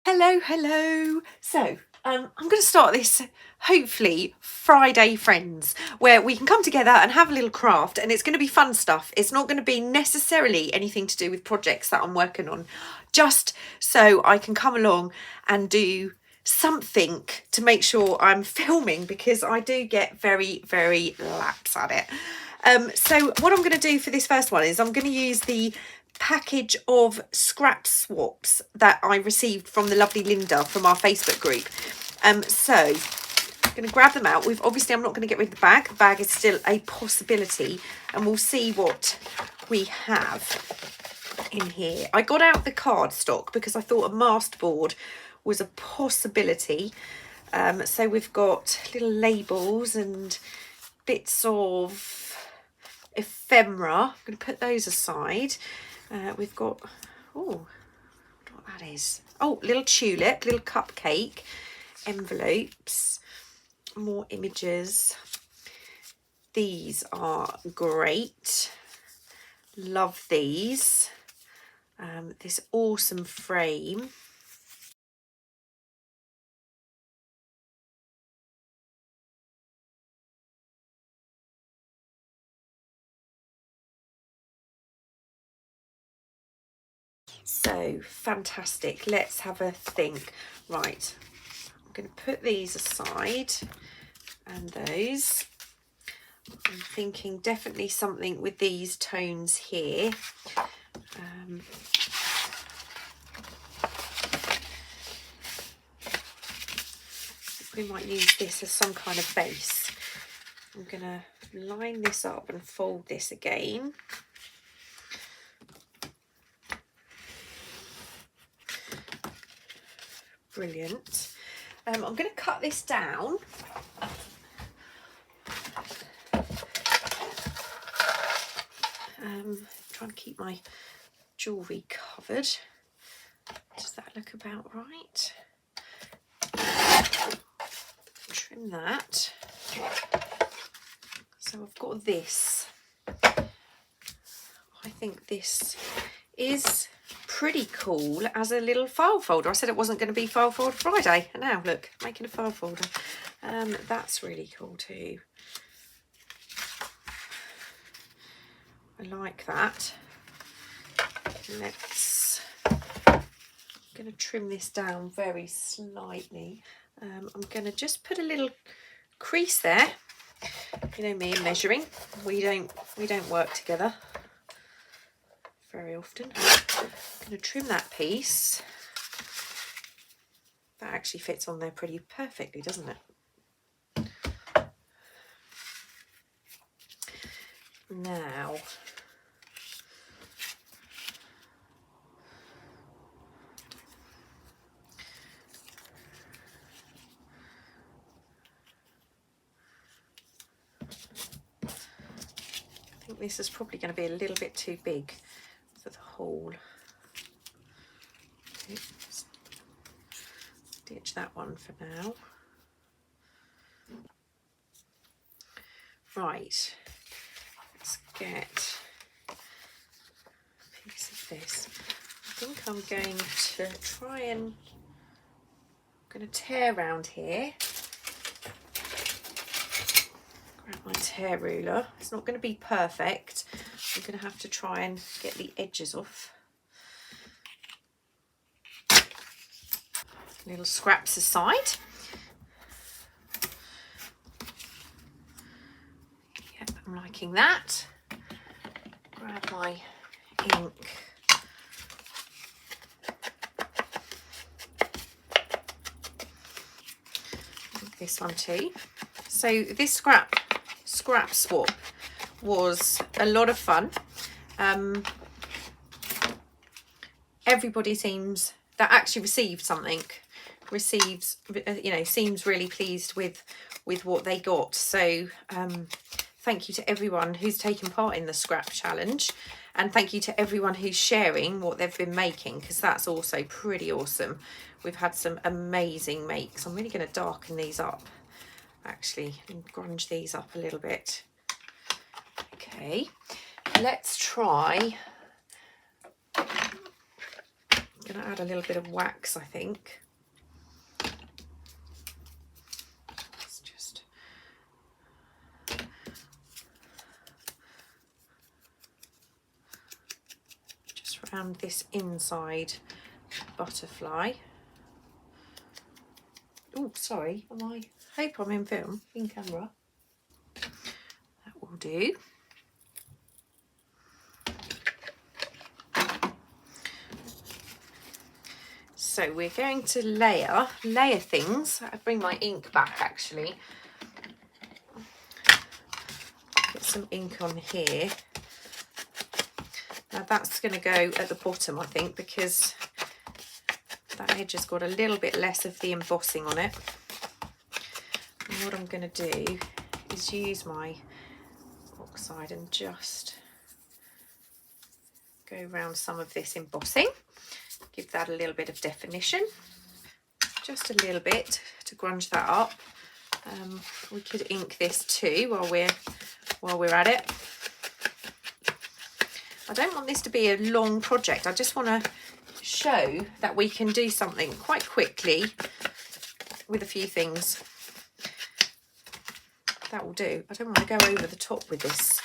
Hello, hello. So, I'm going to start this, hopefully, Friday Friends, where we can come together and have a little craft, and it's going to be fun stuff. It's not going to be necessarily anything to do with projects that I'm working on, just so I can come along and do something to make sure I'm filming, because I do get very, very lax at it. So what I'm going to do for this first one is I'm going to use the package of scrap swaps that I received from the lovely Linda from our Facebook group. So I'm going to grab them out. I'm not going to get rid of the bag. The bag is still a possibility, and we'll see what we have in here. I got out the cardstock because I thought a masterboard was a possibility. So we've got little labels and bits of ephemera. I'm going to put those aside. We've got, what that is. Oh, little tulip, little cupcake, envelopes, more images. These are great. Love these. This awesome frame. So fantastic. Let's have a think. Right, I'm going to put these aside and those. I'm thinking definitely something with these tones here. We might use this as some kind of base. I'm going to line this up and fold this again. Brilliant. I'm going to cut this down. Trying to keep my jewellery covered. Does that look about right? Trim that. So I've got this. I think this is pretty cool as a little file folder. I said it wasn't going to be File Folder Friday, and now look, making a file folder. That's really cool too. I like that. I'm going to trim this down very slightly. I'm going to just put a little crease there. You know me and measuring. We don't work together very often. I'm going to trim that piece. That actually fits on there pretty perfectly, doesn't it? Now, I think this is probably going to be a little bit too big for the hole. Oops. Ditch that one for now. Right, let's get a piece of this. I think I'm going to try and tear around here. Grab my tear ruler. It's not going to be perfect. I'm going to have to try and get the edges off. Little scraps aside. Yep, I'm liking that. Grab my ink. This one too. So this scrap swap was a lot of fun. Everybody seems that actually received something, seems really pleased with what they got. So thank you to everyone who's taken part in the scrap challenge, and thank you to everyone who's sharing what they've been making, because that's also pretty awesome. We've had some amazing makes. I'm really going to darken these up actually and grunge these up a little bit. Okay, let's try I'm going to add a little bit of wax, I think. Let's just round this inside butterfly. Oh, sorry, I hope I'm in film, in camera. That will do. So we're going to layer things. I bring my ink back actually. Put some ink on here. Now that's going to go at the bottom, I think, because that edge has got a little bit less of the embossing on it. And what I'm going to do is use my oxide and just go around some of this embossing. Give that a little bit of definition, just a little bit to grunge that up. We could ink this too while we're at it. I don't want this to be a long project. I just want to show that we can do something quite quickly with a few things. That will do. I don't want to go over the top with this.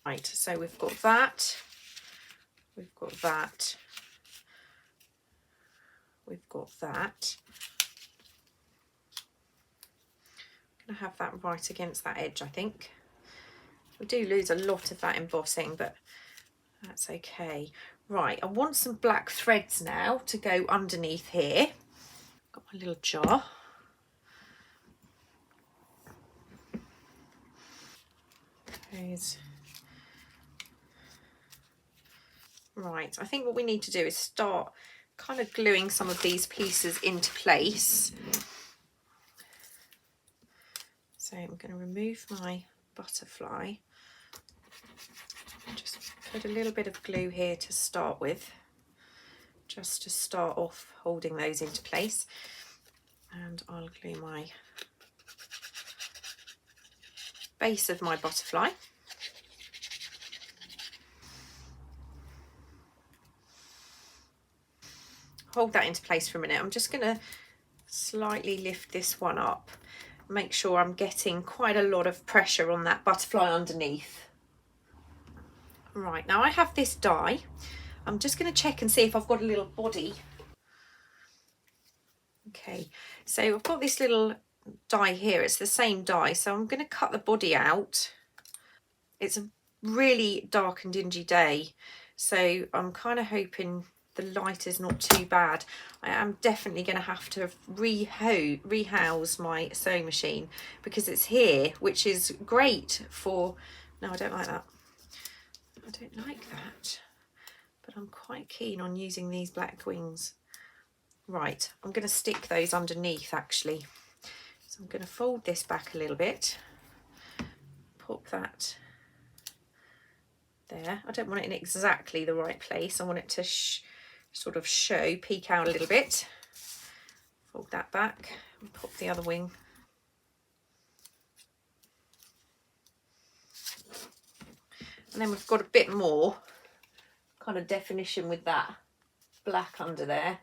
Right, so we've got that, we've got that, we've got that. I'm going to have that right against that edge, I think. We do lose a lot of that embossing, but that's okay. Right, I want some black threads now to go underneath here. Got my little jar. Those. Right, I think what we need to do is start kind of gluing some of these pieces into place. So I'm going to remove my butterfly. Just put a little bit of glue here to start with, just to start off holding those into place. And I'll glue my base of my butterfly. Hold that into place for a minute. I'm just going to slightly lift this one up, make sure I'm getting quite a lot of pressure on that butterfly underneath. Right, now I have this die. I'm just going to check and see if I've got a little body. Okay, so I've got this little die here. It's the same die, so I'm going to cut the body out. It's a really dark and dingy day, so I'm kind of hoping the light is not too bad. I am definitely going to have to rehouse my sewing machine because it's here, which is great for... No, I don't like that. I don't like that, but I'm quite keen on using these black wings. Right, I'm going to stick those underneath actually. So I'm going to fold this back a little bit, pop that there. I don't want it in exactly the right place. I want it to sort of peek out a little bit. Fold that back and pop the other wing. And then we've got a bit more kind of definition with that black under there.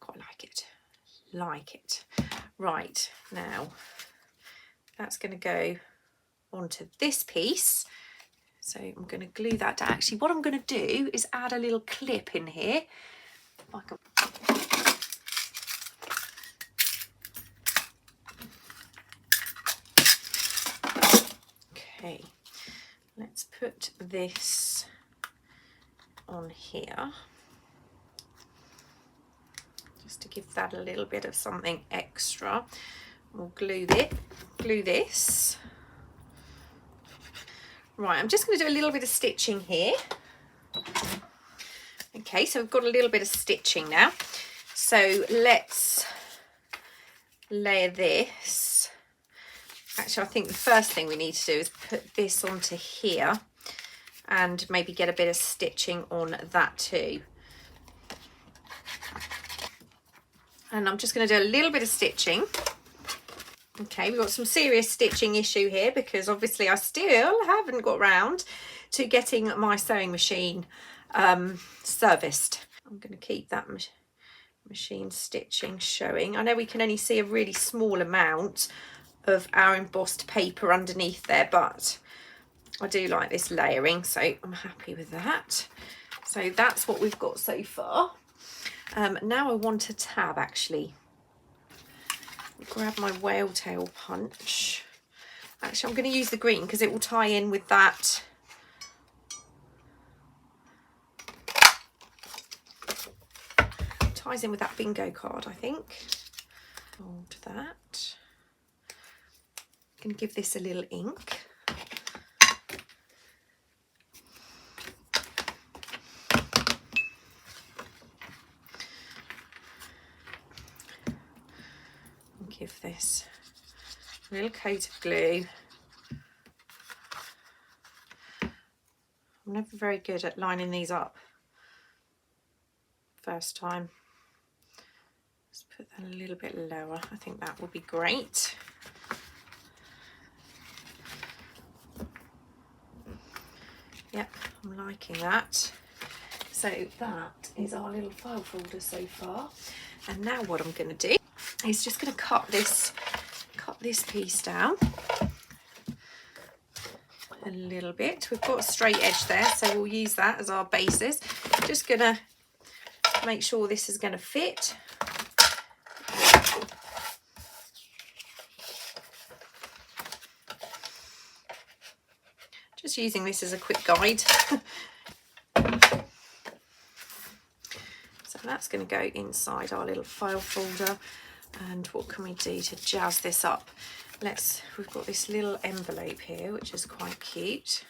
Quite like it. Right, now that's going to go onto this piece. So I'm going to glue that down. Actually, what I'm going to do is add a little clip in here. Okay, let's put this on here. Just to give that a little bit of something extra. We'll glue this. Right, I'm just going to do a little bit of stitching here. Okay, so we've got a little bit of stitching now. So let's layer this. Actually, I think the first thing we need to do is put this onto here and maybe get a bit of stitching on that too. And I'm just going to do a little bit of stitching. Okay, we've got some serious stitching issue here because obviously I still haven't got round to getting my sewing machine serviced. I'm going to keep that machine stitching showing. I know we can only see a really small amount of our embossed paper underneath there, but I do like this layering, so I'm happy with that. So that's what we've got so far. Now I want a tab actually. Grab my whale tail punch. Actually, I'm going to use the green because it will tie in with that. Ties in with that bingo card, I think. Hold that. I'm going to give this a little ink. Give this a little coat of glue. I'm never very good at lining these up first time. Let's put that a little bit lower. I think that will be great. Yep, I'm liking that. So that is our little file folder so far. And now what I'm going to do is just going to cut this piece down a little bit. We've got a straight edge there, so we'll use that as our basis. Just going to make sure this is going to fit. Just using this as a quick guide. So that's going to go inside our little file folder. And what can we do to jazz this up? We've got this little envelope here, which is quite cute.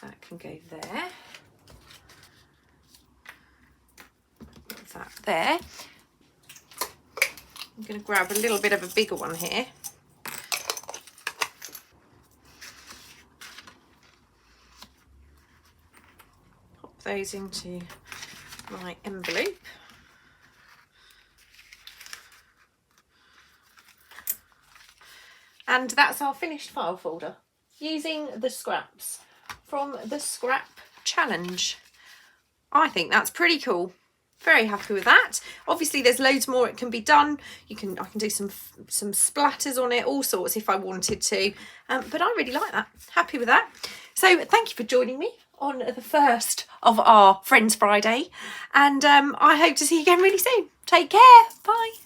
That can go there. Put that there. I'm going to grab a little bit of a bigger one here. Pop those into my envelope. And that's our finished file folder using the scraps from the scrap challenge. I think that's pretty cool. Very happy with that. Obviously there's loads more it can be done. I can do some splatters on it, all sorts if I wanted to. But I really like that. Happy with that. So thank you for joining me on the first of our Friends Friday. And I hope to see you again really soon. Take care. Bye.